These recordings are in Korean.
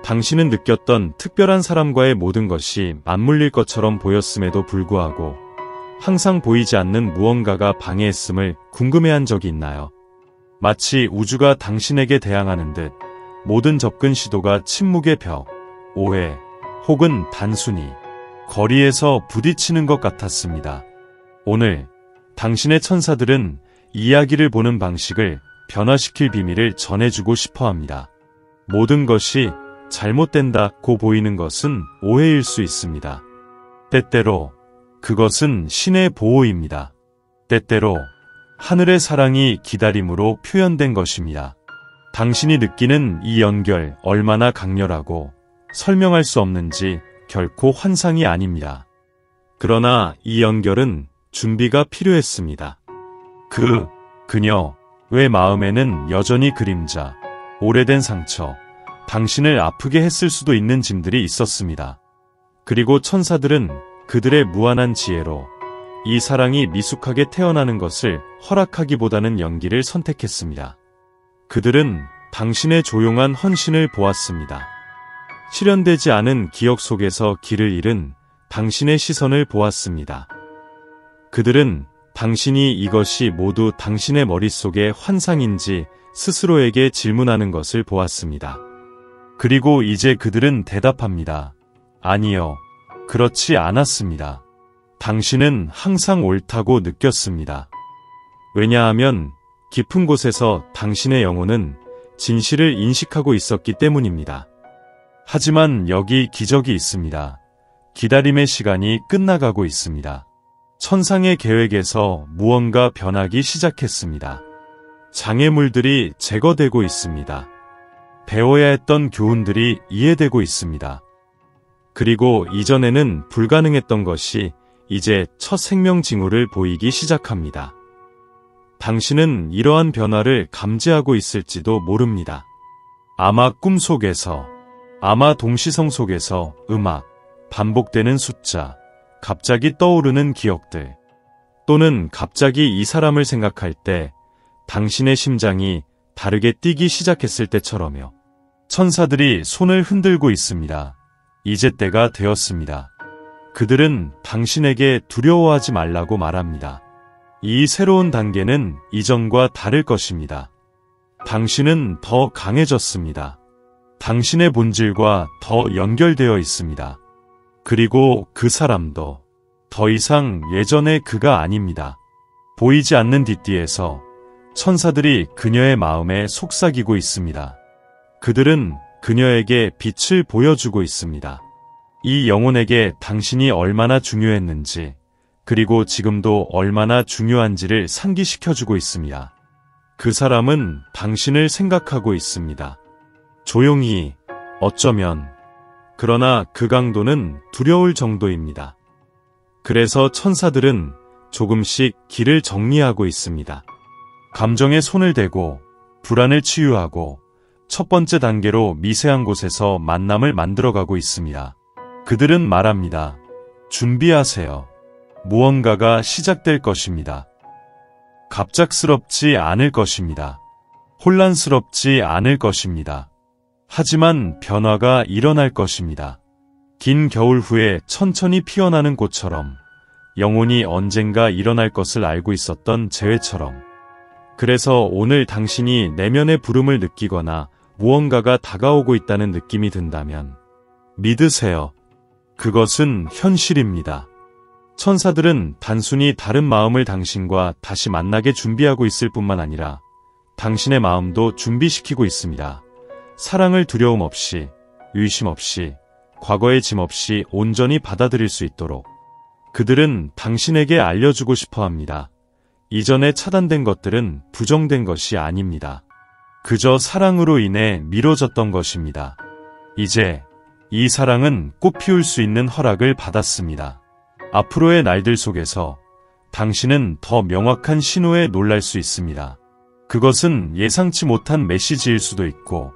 당신은 느꼈던 특별한 사람과의 모든 것이 맞물릴 것처럼 보였음에도 불구하고 항상 보이지 않는 무언가가 방해했음을 궁금해한 적이 있나요? 마치 우주가 당신에게 대항하는 듯 모든 접근 시도가 침묵의 벽, 오해, 혹은 단순히 거리에서 부딪히는 것 같았습니다. 오늘 당신의 천사들은 이야기를 보는 방식을 변화시킬 비밀을 전해주고 싶어 합니다. 모든 것이 잘못된다고 보이는 것은 오해일 수 있습니다. 때때로 그것은 신의 보호입니다. 때때로 하늘의 사랑이 기다림으로 표현된 것입니다. 당신이 느끼는 이 연결 얼마나 강렬하고 설명할 수 없는지 결코 환상이 아닙니다. 그러나 이 연결은 준비가 필요했습니다. 그녀의 마음에는 여전히 그림자, 오래된 상처, 당신을 아프게 했을 수도 있는 짐들이 있었습니다. 그리고 천사들은 그들의 무한한 지혜로 이 사랑이 미숙하게 태어나는 것을 허락하기보다는 연기를 선택했습니다. 그들은 당신의 조용한 헌신을 보았습니다. 실현되지 않은 기억 속에서 길을 잃은 당신의 시선을 보았습니다. 그들은 당신이 이것이 모두 당신의 머릿속의 환상인지 스스로에게 질문하는 것을 보았습니다. 그리고 이제 그들은 대답합니다. 아니요, 그렇지 않았습니다. 당신은 항상 옳다고 느꼈습니다. 왜냐하면 깊은 곳에서 당신의 영혼은 진실을 인식하고 있었기 때문입니다. 하지만 여기 기적이 있습니다. 기다림의 시간이 끝나가고 있습니다. 천상의 계획에서 무언가 변하기 시작했습니다. 장애물들이 제거되고 있습니다. 배워야 했던 교훈들이 이해되고 있습니다. 그리고 이전에는 불가능했던 것이 이제 첫 생명 징후를 보이기 시작합니다. 당신은 이러한 변화를 감지하고 있을지도 모릅니다. 아마 꿈속에서, 아마 동시성 속에서 음악, 반복되는 숫자, 갑자기 떠오르는 기억들, 또는 갑자기 이 사람을 생각할 때 당신의 심장이 다르게 뛰기 시작했을 때처럼요. 천사들이 손을 흔들고 있습니다. 이제 때가 되었습니다. 그들은 당신에게 두려워하지 말라고 말합니다. 이 새로운 단계는 이전과 다를 것입니다. 당신은 더 강해졌습니다. 당신의 본질과 더 연결되어 있습니다. 그리고 그 사람도 더 이상 예전의 그가 아닙니다. 보이지 않는 뒷뒤에서 천사들이 그녀의 마음에 속삭이고 있습니다. 그들은 그녀에게 빛을 보여주고 있습니다. 이 영혼에게 당신이 얼마나 중요했는지, 그리고 지금도 얼마나 중요한지를 상기시켜주고 있습니다. 그 사람은 당신을 생각하고 있습니다. 조용히, 어쩌면. 그러나 그 강도는 두려울 정도입니다. 그래서 천사들은 조금씩 길을 정리하고 있습니다. 감정에 손을 대고 불안을 치유하고 첫 번째 단계로 미세한 곳에서 만남을 만들어가고 있습니다. 그들은 말합니다. 준비하세요. 무언가가 시작될 것입니다. 갑작스럽지 않을 것입니다. 혼란스럽지 않을 것입니다. 하지만 변화가 일어날 것입니다. 긴 겨울 후에 천천히 피어나는 꽃처럼, 영혼이 언젠가 일어날 것을 알고 있었던 재회처럼. 그래서 오늘 당신이 내면의 부름을 느끼거나 무언가가 다가오고 있다는 느낌이 든다면 믿으세요. 그것은 현실입니다. 천사들은 단순히 다른 마음을 당신과 다시 만나게 준비하고 있을 뿐만 아니라 당신의 마음도 준비시키고 있습니다. 사랑을 두려움 없이, 의심 없이, 과거의 짐 없이 온전히 받아들일 수 있도록 그들은 당신에게 알려주고 싶어 합니다. 이전에 차단된 것들은 부정된 것이 아닙니다. 그저 사랑으로 인해 미뤄졌던 것입니다. 이제 이 사랑은 꽃 피울 수 있는 허락을 받았습니다. 앞으로의 날들 속에서 당신은 더 명확한 신호에 놀랄 수 있습니다. 그것은 예상치 못한 메시지일 수도 있고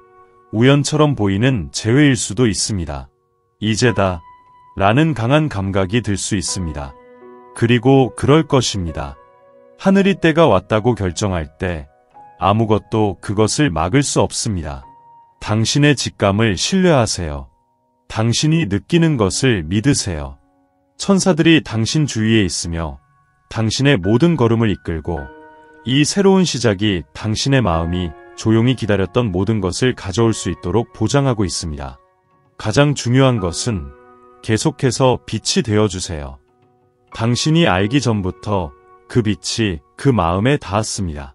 우연처럼 보이는 재회일 수도 있습니다. 이제다 라는 강한 감각이 들 수 있습니다. 그리고 그럴 것입니다. 하늘이 때가 왔다고 결정할 때 아무것도 그것을 막을 수 없습니다. 당신의 직감을 신뢰하세요. 당신이 느끼는 것을 믿으세요. 천사들이 당신 주위에 있으며 당신의 모든 걸음을 이끌고 이 새로운 시작이 당신의 마음이 조용히 기다렸던 모든 것을 가져올 수 있도록 보장하고 있습니다. 가장 중요한 것은 계속해서 빛이 되어주세요. 당신이 알기 전부터 그 빛이 그 마음에 닿았습니다.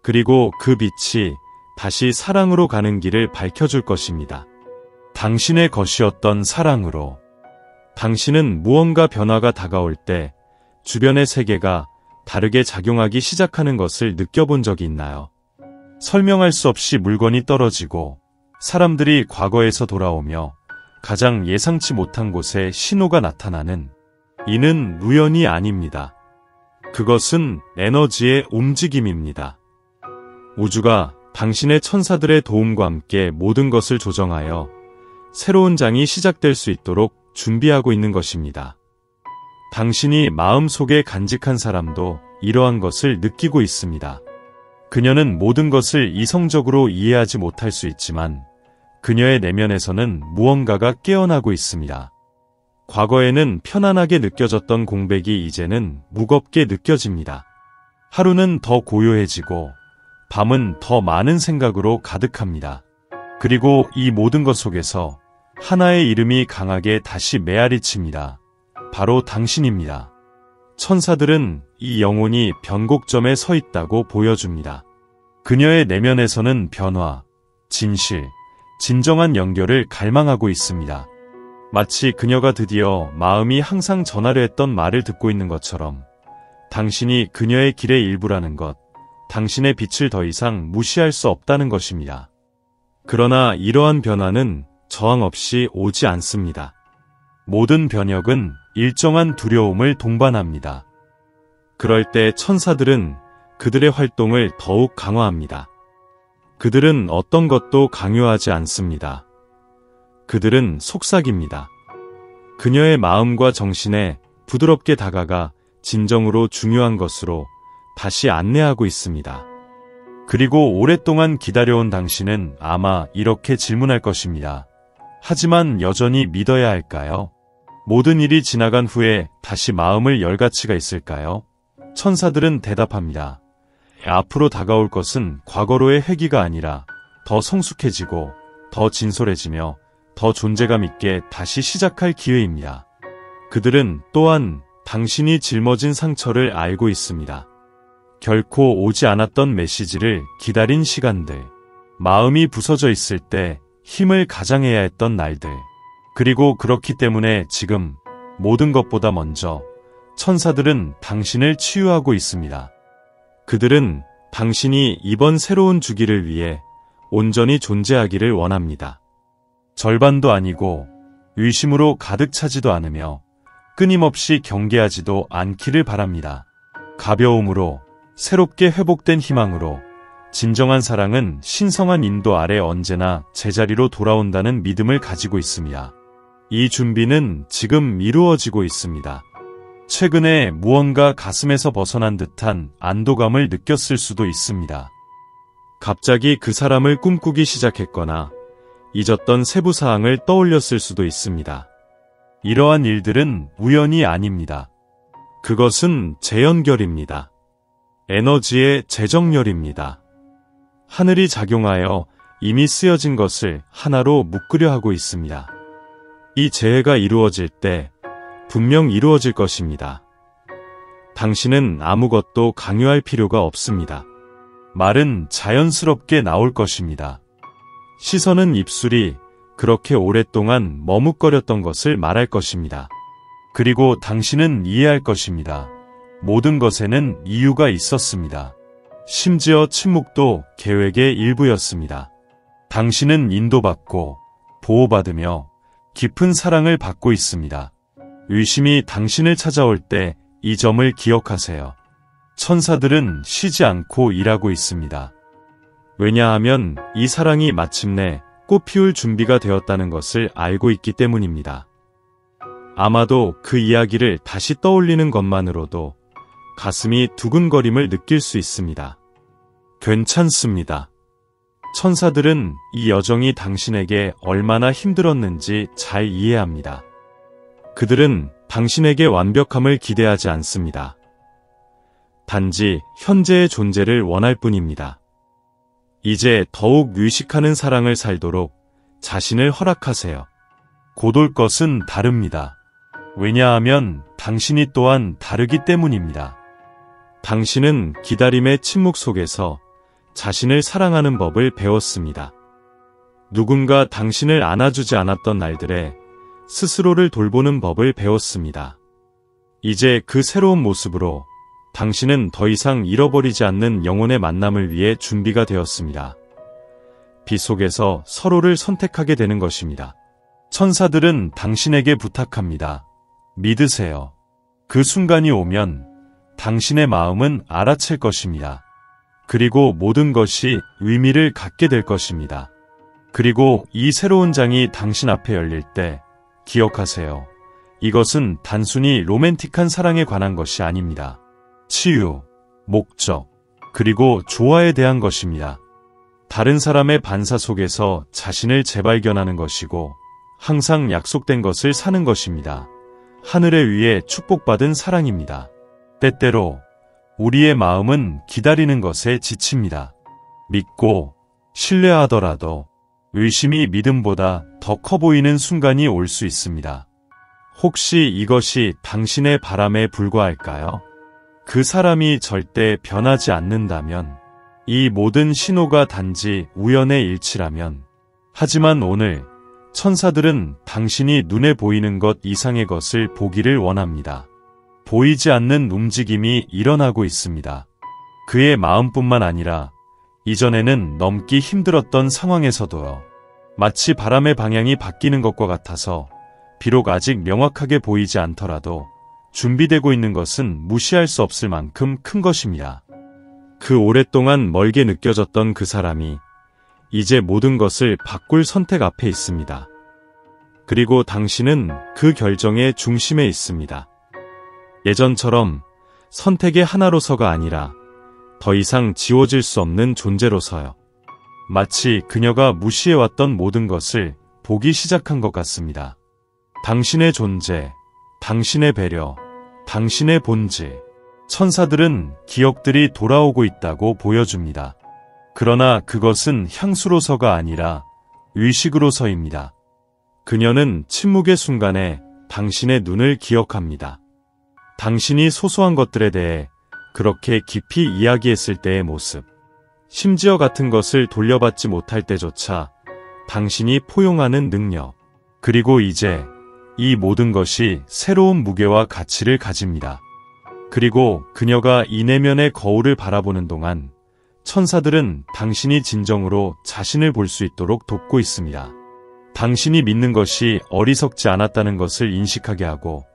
그리고 그 빛이 다시 사랑으로 가는 길을 밝혀줄 것입니다. 당신의 것이었던 사랑으로. 당신은 무언가 변화가 다가올 때 주변의 세계가 다르게 작용하기 시작하는 것을 느껴본 적이 있나요? 설명할 수 없이 물건이 떨어지고 사람들이 과거에서 돌아오며 가장 예상치 못한 곳에 신호가 나타나는 이는 우연이 아닙니다. 그것은 에너지의 움직임입니다. 우주가 당신의 천사들의 도움과 함께 모든 것을 조정하여 새로운 장이 시작될 수 있도록 준비하고 있는 것입니다. 당신이 마음속에 간직한 사람도 이러한 것을 느끼고 있습니다. 그녀는 모든 것을 이성적으로 이해하지 못할 수 있지만 그녀의 내면에서는 무언가가 깨어나고 있습니다. 과거에는 편안하게 느껴졌던 공백이 이제는 무겁게 느껴집니다. 하루는 더 고요해지고 밤은 더 많은 생각으로 가득합니다. 그리고 이 모든 것 속에서 하나의 이름이 강하게 다시 메아리칩니다. 바로 당신입니다. 천사들은 이 영혼이 변곡점에 서 있다고 보여줍니다. 그녀의 내면에서는 변화, 진실, 진정한 연결을 갈망하고 있습니다. 마치 그녀가 드디어 마음이 항상 전하려 했던 말을 듣고 있는 것처럼 당신이 그녀의 길의 일부라는 것, 당신의 빛을 더 이상 무시할 수 없다는 것입니다. 그러나 이러한 변화는 저항 없이 오지 않습니다. 모든 변혁은 일정한 두려움을 동반합니다. 그럴 때 천사들은 그들의 활동을 더욱 강화합니다. 그들은 어떤 것도 강요하지 않습니다. 그들은 속삭입니다. 그녀의 마음과 정신에 부드럽게 다가가 진정으로 중요한 것으로 다시 안내하고 있습니다. 그리고 오랫동안 기다려온 당신은 아마 이렇게 질문할 것입니다. 하지만 여전히 믿어야 할까요? 모든 일이 지나간 후에 다시 마음을 열 가치가 있을까요? 천사들은 대답합니다. 앞으로 다가올 것은 과거로의 회귀가 아니라 더 성숙해지고 더 진솔해지며 더 존재감 있게 다시 시작할 기회입니다. 그들은 또한 당신이 짊어진 상처를 알고 있습니다. 결코 오지 않았던 메시지를 기다린 시간들, 마음이 부서져 있을 때 힘을 가장해야 했던 날들, 그리고 그렇기 때문에 지금 모든 것보다 먼저 천사들은 당신을 치유하고 있습니다. 그들은 당신이 이번 새로운 주기를 위해 온전히 존재하기를 원합니다. 절반도 아니고 의심으로 가득 차지도 않으며 끊임없이 경계하지도 않기를 바랍니다. 가벼움으로, 새롭게 회복된 희망으로 진정한 사랑은 신성한 인도 아래 언제나 제자리로 돌아온다는 믿음을 가지고 있습니다. 이 준비는 지금 이루어지고 있습니다. 최근에 무언가 가슴에서 벗어난 듯한 안도감을 느꼈을 수도 있습니다. 갑자기 그 사람을 꿈꾸기 시작했거나 잊었던 세부 사항을 떠올렸을 수도 있습니다. 이러한 일들은 우연이 아닙니다. 그것은 재연결입니다. 에너지의 재정렬입니다. 하늘이 작용하여 이미 쓰여진 것을 하나로 묶으려 하고 있습니다. 이 재해가 이루어질 때 분명 이루어질 것입니다. 당신은 아무것도 강요할 필요가 없습니다. 말은 자연스럽게 나올 것입니다. 시선은 입술이 그렇게 오랫동안 머뭇거렸던 것을 말할 것입니다. 그리고 당신은 이해할 것입니다. 모든 것에는 이유가 있었습니다. 심지어 침묵도 계획의 일부였습니다. 당신은 인도받고 보호받으며 깊은 사랑을 받고 있습니다. 의심이 당신을 찾아올 때 이 점을 기억하세요. 천사들은 쉬지 않고 일하고 있습니다. 왜냐하면 이 사랑이 마침내 꽃 피울 준비가 되었다는 것을 알고 있기 때문입니다. 아마도 그 이야기를 다시 떠올리는 것만으로도 가슴이 두근거림을 느낄 수 있습니다. 괜찮습니다. 천사들은 이 여정이 당신에게 얼마나 힘들었는지 잘 이해합니다. 그들은 당신에게 완벽함을 기대하지 않습니다. 단지 현재의 존재를 원할 뿐입니다. 이제 더욱 유식하는 사랑을 살도록 자신을 허락하세요. 곧올 것은 다릅니다. 왜냐하면 당신이 또한 다르기 때문입니다. 당신은 기다림의 침묵 속에서 자신을 사랑하는 법을 배웠습니다. 누군가 당신을 안아주지 않았던 날들에 스스로를 돌보는 법을 배웠습니다. 이제 그 새로운 모습으로 당신은 더 이상 잃어버리지 않는 영혼의 만남을 위해 준비가 되었습니다. 빛 속에서 서로를 선택하게 되는 것입니다. 천사들은 당신에게 부탁합니다. 믿으세요. 그 순간이 오면 당신의 마음은 알아챌 것입니다. 그리고 모든 것이 의미를 갖게 될 것입니다. 그리고 이 새로운 장이 당신 앞에 열릴 때 기억하세요. 이것은 단순히 로맨틱한 사랑에 관한 것이 아닙니다. 치유, 목적, 그리고 조화에 대한 것입니다. 다른 사람의 반사 속에서 자신을 재발견하는 것이고 항상 약속된 것을 사는 것입니다. 하늘에 의해 축복받은 사랑입니다. 때때로 우리의 마음은 기다리는 것에 지칩니다. 믿고 신뢰하더라도 의심이 믿음보다 더 커 보이는 순간이 올 수 있습니다. 혹시 이것이 당신의 바람에 불과할까요? 그 사람이 절대 변하지 않는다면, 이 모든 신호가 단지 우연의 일치라면, 하지만 오늘 천사들은 당신이 눈에 보이는 것 이상의 것을 보기를 원합니다. 보이지 않는 움직임이 일어나고 있습니다. 그의 마음뿐만 아니라 이전에는 넘기 힘들었던 상황에서도요. 마치 바람의 방향이 바뀌는 것과 같아서 비록 아직 명확하게 보이지 않더라도 준비되고 있는 것은 무시할 수 없을 만큼 큰 것입니다. 그 오랫동안 멀게 느껴졌던 그 사람이 이제 모든 것을 바꿀 선택 앞에 있습니다. 그리고 당신은 그 결정의 중심에 있습니다. 예전처럼 선택의 하나로서가 아니라 더 이상 지워질 수 없는 존재로서요. 마치 그녀가 무시해왔던 모든 것을 보기 시작한 것 같습니다. 당신의 존재, 당신의 배려, 당신의 본질, 천사들은 기억들이 돌아오고 있다고 보여줍니다. 그러나 그것은 향수로서가 아니라 의식으로서입니다. 그녀는 침묵의 순간에 당신의 눈을 기억합니다. 당신이 소소한 것들에 대해 그렇게 깊이 이야기했을 때의 모습, 심지어 같은 것을 돌려받지 못할 때조차 당신이 포용하는 능력, 그리고 이제 이 모든 것이 새로운 무게와 가치를 가집니다. 그리고 그녀가 이 내면의 거울을 바라보는 동안 천사들은 당신이 진정으로 자신을 볼 수 있도록 돕고 있습니다. 당신이 믿는 것이 어리석지 않았다는 것을 인식하게 하고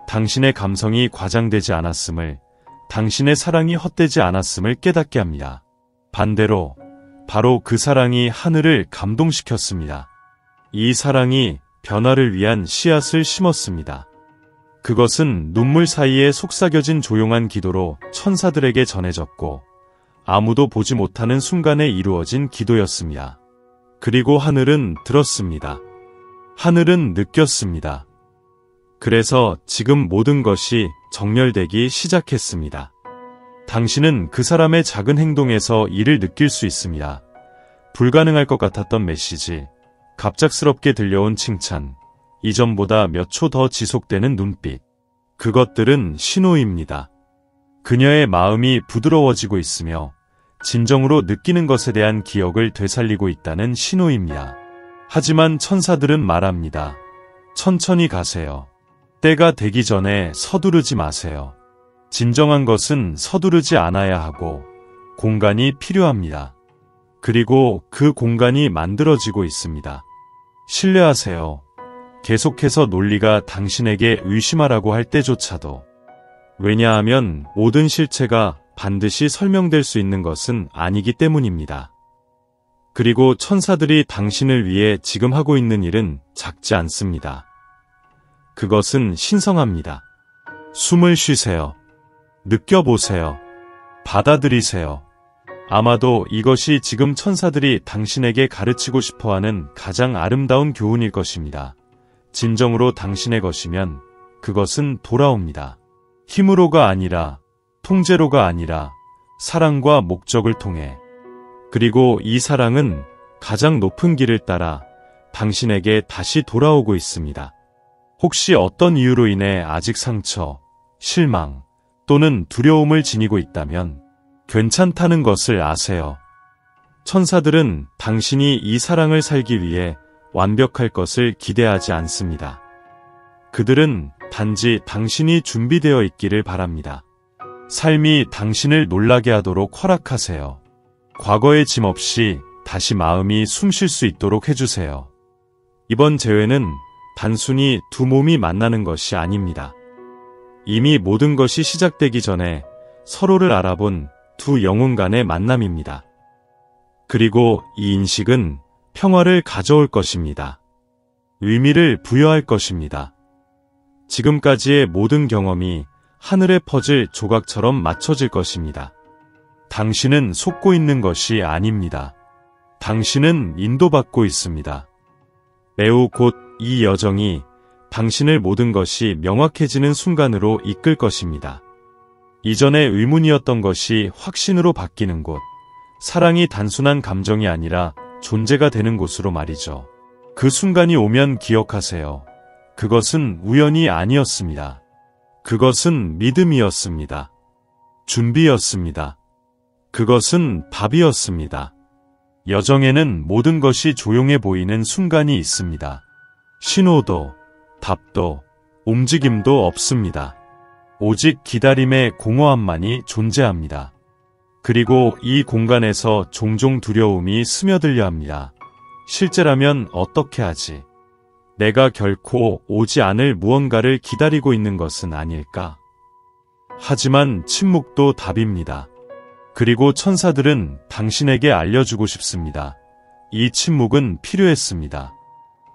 당신의 감성이 과장되지 않았음을, 당신의 사랑이 헛되지 않았음을 깨닫게 합니다. 반대로 바로 그 사랑이 하늘을 감동시켰습니다. 이 사랑이 변화를 위한 씨앗을 심었습니다. 그것은 눈물 사이에 속삭여진 조용한 기도로 천사들에게 전해졌고 아무도 보지 못하는 순간에 이루어진 기도였습니다. 그리고 하늘은 들었습니다. 하늘은 느꼈습니다. 그래서 지금 모든 것이 정렬되기 시작했습니다. 당신은 그 사람의 작은 행동에서 이를 느낄 수 있습니다. 불가능할 것 같았던 메시지, 갑작스럽게 들려온 칭찬, 이전보다 몇 초 더 지속되는 눈빛. 그것들은 신호입니다. 그녀의 마음이 부드러워지고 있으며 진정으로 느끼는 것에 대한 기억을 되살리고 있다는 신호입니다. 하지만 천사들은 말합니다. 천천히 가세요. 때가 되기 전에 서두르지 마세요. 진정한 것은 서두르지 않아야 하고 공간이 필요합니다. 그리고 그 공간이 만들어지고 있습니다. 신뢰하세요. 계속해서 논리가 당신에게 의심하라고 할 때조차도. 왜냐하면 모든 실체가 반드시 설명될 수 있는 것은 아니기 때문입니다. 그리고 천사들이 당신을 위해 지금 하고 있는 일은 작지 않습니다. 그것은 신성합니다. 숨을 쉬세요. 느껴보세요. 받아들이세요. 아마도 이것이 지금 천사들이 당신에게 가르치고 싶어하는 가장 아름다운 교훈일 것입니다. 진정으로 당신의 것이면 그것은 돌아옵니다. 힘으로가 아니라, 통제로가 아니라 사랑과 목적을 통해. 그리고 이 사랑은 가장 높은 길을 따라 당신에게 다시 돌아오고 있습니다. 혹시 어떤 이유로 인해 아직 상처, 실망 또는 두려움을 지니고 있다면 괜찮다는 것을 아세요. 천사들은 당신이 이 사랑을 살기 위해 완벽할 것을 기대하지 않습니다. 그들은 단지 당신이 준비되어 있기를 바랍니다. 삶이 당신을 놀라게 하도록 허락하세요. 과거의 짐 없이 다시 마음이 숨 쉴 수 있도록 해주세요. 이번 재회는 단순히 두 몸이 만나는 것이 아닙니다. 이미 모든 것이 시작되기 전에 서로를 알아본 두 영혼 간의 만남입니다. 그리고 이 인식은 평화를 가져올 것입니다. 의미를 부여할 것입니다. 지금까지의 모든 경험이 하늘에 퍼질 조각처럼 맞춰질 것입니다. 당신은 속고 있는 것이 아닙니다. 당신은 인도받고 있습니다. 매우 곧 이 여정이 당신을 모든 것이 명확해지는 순간으로 이끌 것입니다. 이전에 의문이었던 것이 확신으로 바뀌는 곳, 사랑이 단순한 감정이 아니라 존재가 되는 곳으로 말이죠. 그 순간이 오면 기억하세요. 그것은 우연이 아니었습니다. 그것은 믿음이었습니다. 준비였습니다. 그것은 답이었습니다. 여정에는 모든 것이 조용해 보이는 순간이 있습니다. 신호도, 답도, 움직임도 없습니다. 오직 기다림의 공허함만이 존재합니다. 그리고 이 공간에서 종종 두려움이 스며들려 합니다. 실제라면 어떻게 하지? 내가 결코 오지 않을 무언가를 기다리고 있는 것은 아닐까? 하지만 침묵도 답입니다. 그리고 천사들은 당신에게 알려주고 싶습니다. 이 침묵은 필요했습니다.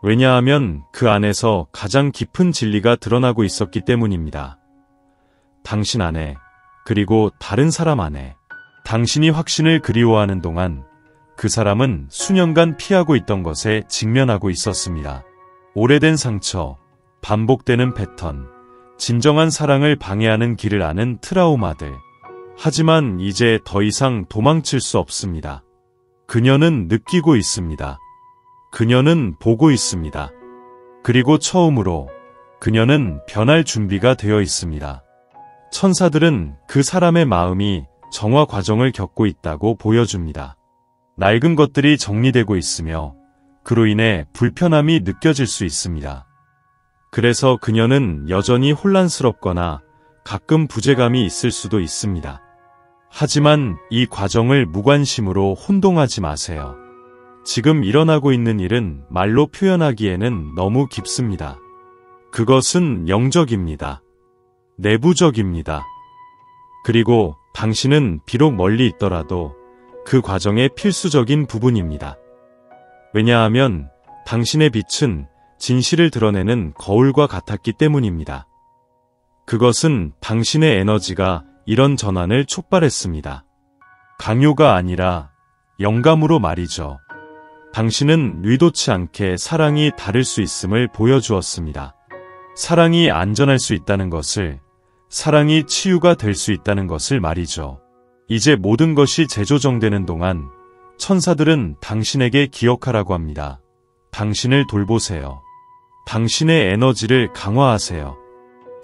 왜냐하면 그 안에서 가장 깊은 진리가 드러나고 있었기 때문입니다. 당신 안에, 그리고 다른 사람 안에. 당신이 확신을 그리워하는 동안 그 사람은 수년간 피하고 있던 것에 직면하고 있었습니다. 오래된 상처, 반복되는 패턴, 진정한 사랑을 방해하는 길을 아는 트라우마들. 하지만 이제 더 이상 도망칠 수 없습니다. 그녀는 느끼고 있습니다. 그녀는 보고 있습니다. 그리고 처음으로 그녀는 변할 준비가 되어 있습니다. 천사들은 그 사람의 마음이 정화 과정을 겪고 있다고 보여줍니다. 낡은 것들이 정리되고 있으며 그로 인해 불편함이 느껴질 수 있습니다. 그래서 그녀는 여전히 혼란스럽거나 가끔 부재감이 있을 수도 있습니다. 하지만 이 과정을 무관심으로 혼동하지 마세요. 지금 일어나고 있는 일은 말로 표현하기에는 너무 깊습니다. 그것은 영적입니다. 내부적입니다. 그리고 당신은 비록 멀리 있더라도 그 과정의 필수적인 부분입니다. 왜냐하면 당신의 빛은 진실을 드러내는 거울과 같았기 때문입니다. 그것은 당신의 에너지가 이런 전환을 촉발했습니다. 강요가 아니라 영감으로 말이죠. 당신은 의도치 않게 사랑이 다를 수 있음을 보여주었습니다. 사랑이 안전할 수 있다는 것을, 사랑이 치유가 될 수 있다는 것을 말이죠. 이제 모든 것이 재조정되는 동안 천사들은 당신에게 기억하라고 합니다. 당신을 돌보세요. 당신의 에너지를 강화하세요.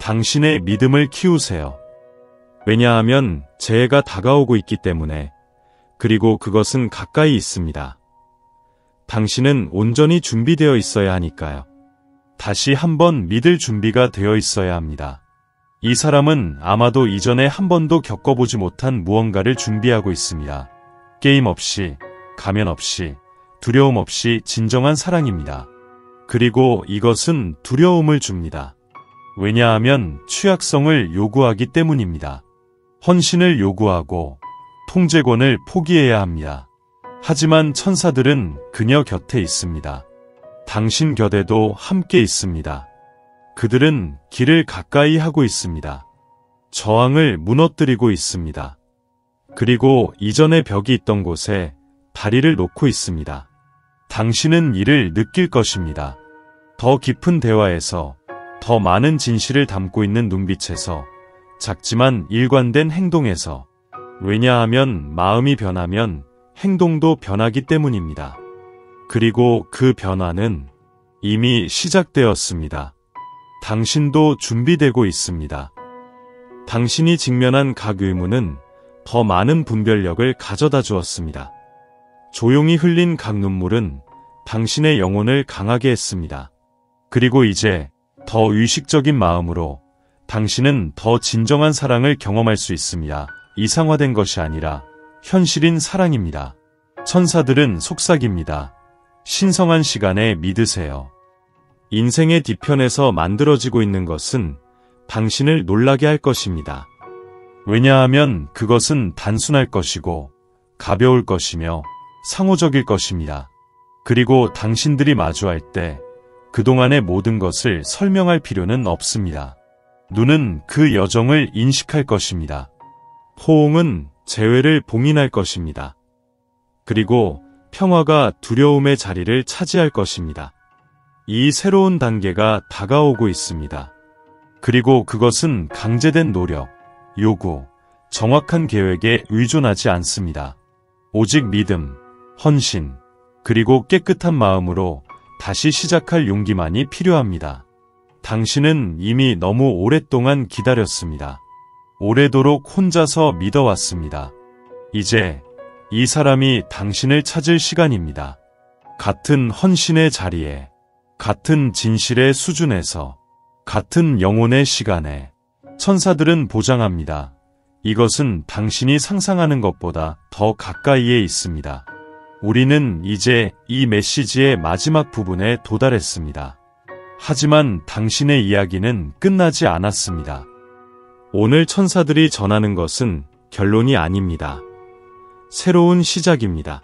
당신의 믿음을 키우세요. 왜냐하면 재해가 다가오고 있기 때문에, 그리고 그것은 가까이 있습니다. 당신은 온전히 준비되어 있어야 하니까요. 다시 한번 믿을 준비가 되어 있어야 합니다. 이 사람은 아마도 이전에 한 번도 겪어보지 못한 무언가를 준비하고 있습니다. 게임 없이, 가면 없이, 두려움 없이 진정한 사랑입니다. 그리고 이것은 두려움을 줍니다. 왜냐하면 취약성을 요구하기 때문입니다. 헌신을 요구하고 통제권을 포기해야 합니다. 하지만 천사들은 그녀 곁에 있습니다. 당신 곁에도 함께 있습니다. 그들은 길을 가까이 하고 있습니다. 저항을 무너뜨리고 있습니다. 그리고 이전에 벽이 있던 곳에 다리를 놓고 있습니다. 당신은 이를 느낄 것입니다. 더 깊은 대화에서, 더 많은 진실을 담고 있는 눈빛에서, 작지만 일관된 행동에서. 왜냐하면 마음이 변하면 행동도 변하기 때문입니다. 그리고 그 변화는 이미 시작되었습니다. 당신도 준비되고 있습니다. 당신이 직면한 각 의문은 더 많은 분별력을 가져다 주었습니다. 조용히 흘린 각 눈물은 당신의 영혼을 강하게 했습니다. 그리고 이제 더 의식적인 마음으로 당신은 더 진정한 사랑을 경험할 수 있습니다. 이상화된 것이 아니라 현실인 사랑입니다. 천사들은 속삭입니다. 신성한 시간에 믿으세요. 인생의 뒤편에서 만들어지고 있는 것은 당신을 놀라게 할 것입니다. 왜냐하면 그것은 단순할 것이고 가벼울 것이며 상호적일 것입니다. 그리고 당신들이 마주할 때 그동안의 모든 것을 설명할 필요는 없습니다. 눈은 그 여정을 인식할 것입니다. 포옹은 재회를 봉인할 것입니다. 그리고 평화가 두려움의 자리를 차지할 것입니다. 이 새로운 단계가 다가오고 있습니다. 그리고 그것은 강제된 노력, 요구, 정확한 계획에 의존하지 않습니다. 오직 믿음, 헌신, 그리고 깨끗한 마음으로 다시 시작할 용기만이 필요합니다. 당신은 이미 너무 오랫동안 기다렸습니다. 오래도록 혼자서 믿어왔습니다. 이제 이 사람이 당신을 찾을 시간입니다. 같은 헌신의 자리에, 같은 진실의 수준에서, 같은 영혼의 시간에. 천사들은 보장합니다. 이것은 당신이 상상하는 것보다 더 가까이에 있습니다. 우리는 이제 이 메시지의 마지막 부분에 도달했습니다. 하지만 당신의 이야기는 끝나지 않았습니다. 오늘 천사들이 전하는 것은 결론이 아닙니다. 새로운 시작입니다.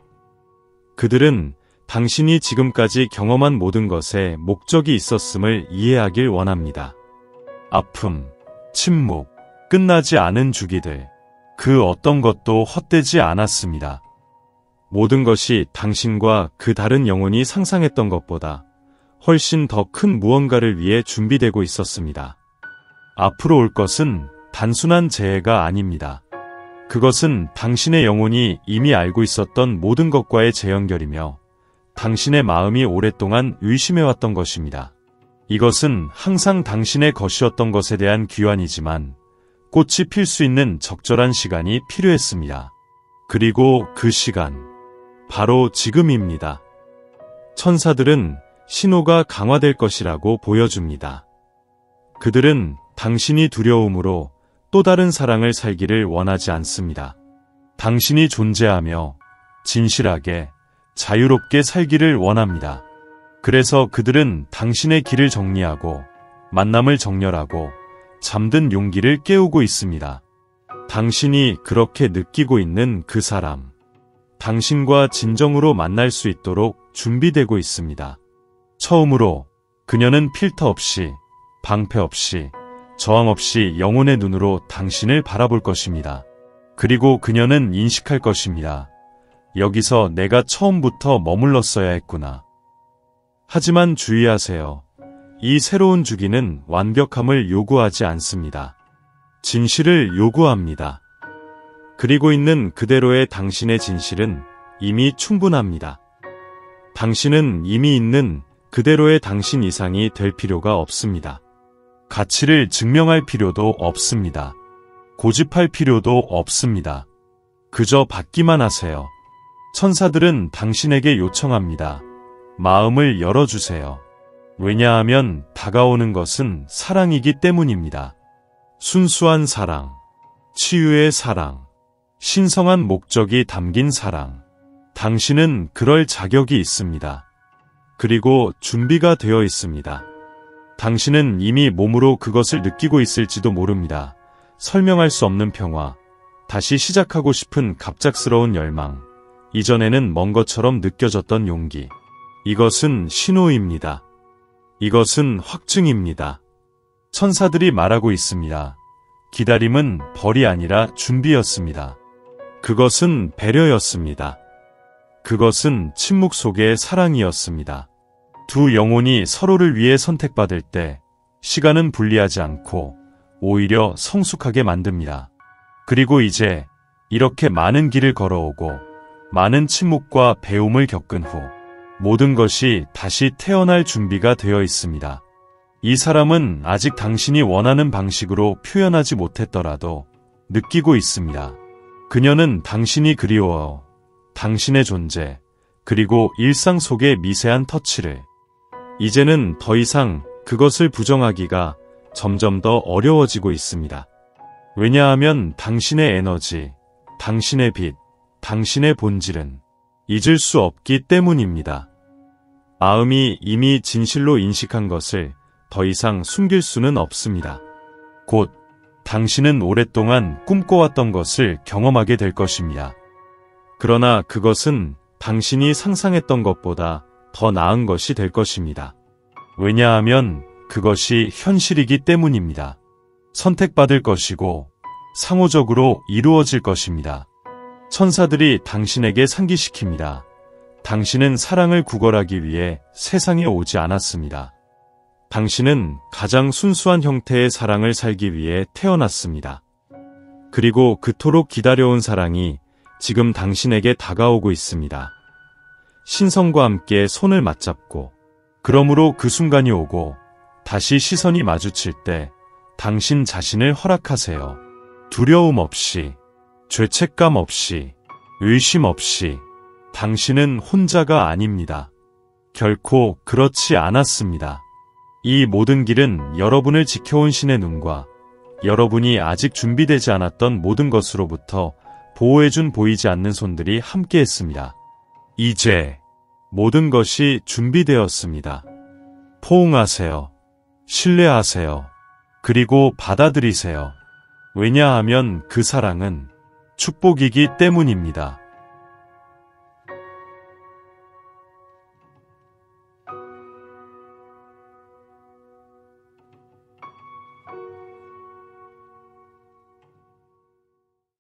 그들은 당신이 지금까지 경험한 모든 것에 목적이 있었음을 이해하길 원합니다. 아픔, 침묵, 끝나지 않은 주기들, 그 어떤 것도 헛되지 않았습니다. 모든 것이 당신과 그 다른 영혼이 상상했던 것보다 훨씬 더 큰 무언가를 위해 준비되고 있었습니다. 앞으로 올 것은 단순한 재해가 아닙니다. 그것은 당신의 영혼이 이미 알고 있었던 모든 것과의 재연결이며 당신의 마음이 오랫동안 의심해왔던 것입니다. 이것은 항상 당신의 것이었던 것에 대한 귀환이지만 꽃이 필 수 있는 적절한 시간이 필요했습니다. 그리고 그 시간, 바로 지금입니다. 천사들은 신호가 강화될 것이라고 보여줍니다. 그들은 당신이 두려움으로 또 다른 사랑을 살기를 원하지 않습니다. 당신이 존재하며 진실하게, 자유롭게 살기를 원합니다. 그래서 그들은 당신의 길을 정리하고 만남을 정렬하고 잠든 용기를 깨우고 있습니다. 당신이 그렇게 느끼고 있는 그 사람, 당신과 진정으로 만날 수 있도록 준비되고 있습니다. 처음으로 그녀는 필터 없이, 방패 없이, 저항 없이 영혼의 눈으로 당신을 바라볼 것입니다. 그리고 그녀는 인식할 것입니다. 여기서 내가 처음부터 머물렀어야 했구나. 하지만 주의하세요. 이 새로운 주기는 완벽함을 요구하지 않습니다. 진실을 요구합니다. 그리고 있는 그대로의 당신의 진실은 이미 충분합니다. 당신은 이미 있는 그대로의 당신 이상이 될 필요가 없습니다. 가치를 증명할 필요도 없습니다. 고집할 필요도 없습니다. 그저 받기만 하세요. 천사들은 당신에게 요청합니다. 마음을 열어주세요. 왜냐하면 다가오는 것은 사랑이기 때문입니다. 순수한 사랑, 치유의 사랑, 신성한 목적이 담긴 사랑. 당신은 그럴 자격이 있습니다. 그리고 준비가 되어 있습니다. 당신은 이미 몸으로 그것을 느끼고 있을지도 모릅니다. 설명할 수 없는 평화, 다시 시작하고 싶은 갑작스러운 열망, 이전에는 먼 것처럼 느껴졌던 용기. 이것은 신호입니다. 이것은 확증입니다. 천사들이 말하고 있습니다. 기다림은 벌이 아니라 준비였습니다. 그것은 배려였습니다. 그것은 침묵 속의 사랑이었습니다. 두 영혼이 서로를 위해 선택받을 때 시간은 분리하지 않고 오히려 성숙하게 만듭니다. 그리고 이제 이렇게 많은 길을 걸어오고 많은 침묵과 배움을 겪은 후 모든 것이 다시 태어날 준비가 되어 있습니다. 이 사람은 아직 당신이 원하는 방식으로 표현하지 못했더라도 느끼고 있습니다. 그녀는 당신이 그리워, 당신의 존재, 그리고 일상 속의 미세한 터치를. 이제는 더 이상 그것을 부정하기가 점점 더 어려워지고 있습니다. 왜냐하면 당신의 에너지, 당신의 빛, 당신의 본질은 잊을 수 없기 때문입니다. 마음이 이미 진실로 인식한 것을 더 이상 숨길 수는 없습니다. 곧 당신은 오랫동안 꿈꿔왔던 것을 경험하게 될 것입니다. 그러나 그것은 당신이 상상했던 것보다 더 나은 것이 될 것입니다. 왜냐하면 그것이 현실이기 때문입니다. 선택받을 것이고 상호적으로 이루어질 것입니다. 천사들이 당신에게 상기시킵니다. 당신은 사랑을 구걸하기 위해 세상에 오지 않았습니다. 당신은 가장 순수한 형태의 사랑을 살기 위해 태어났습니다. 그리고 그토록 기다려온 사랑이 지금 당신에게 다가오고 있습니다. 신성과 함께 손을 맞잡고, 그러므로 그 순간이 오고 다시 시선이 마주칠 때 당신 자신을 허락하세요. 두려움 없이, 죄책감 없이, 의심 없이. 당신은 혼자가 아닙니다. 결코 그렇지 않았습니다. 이 모든 길은 여러분을 지켜온 신의 눈과 여러분이 아직 준비되지 않았던 모든 것으로부터 보호해준 보이지 않는 손들이 함께했습니다. 이제 모든 것이 준비되었습니다. 포옹하세요. 신뢰하세요. 그리고 받아들이세요. 왜냐하면 그 사랑은 축복이기 때문입니다.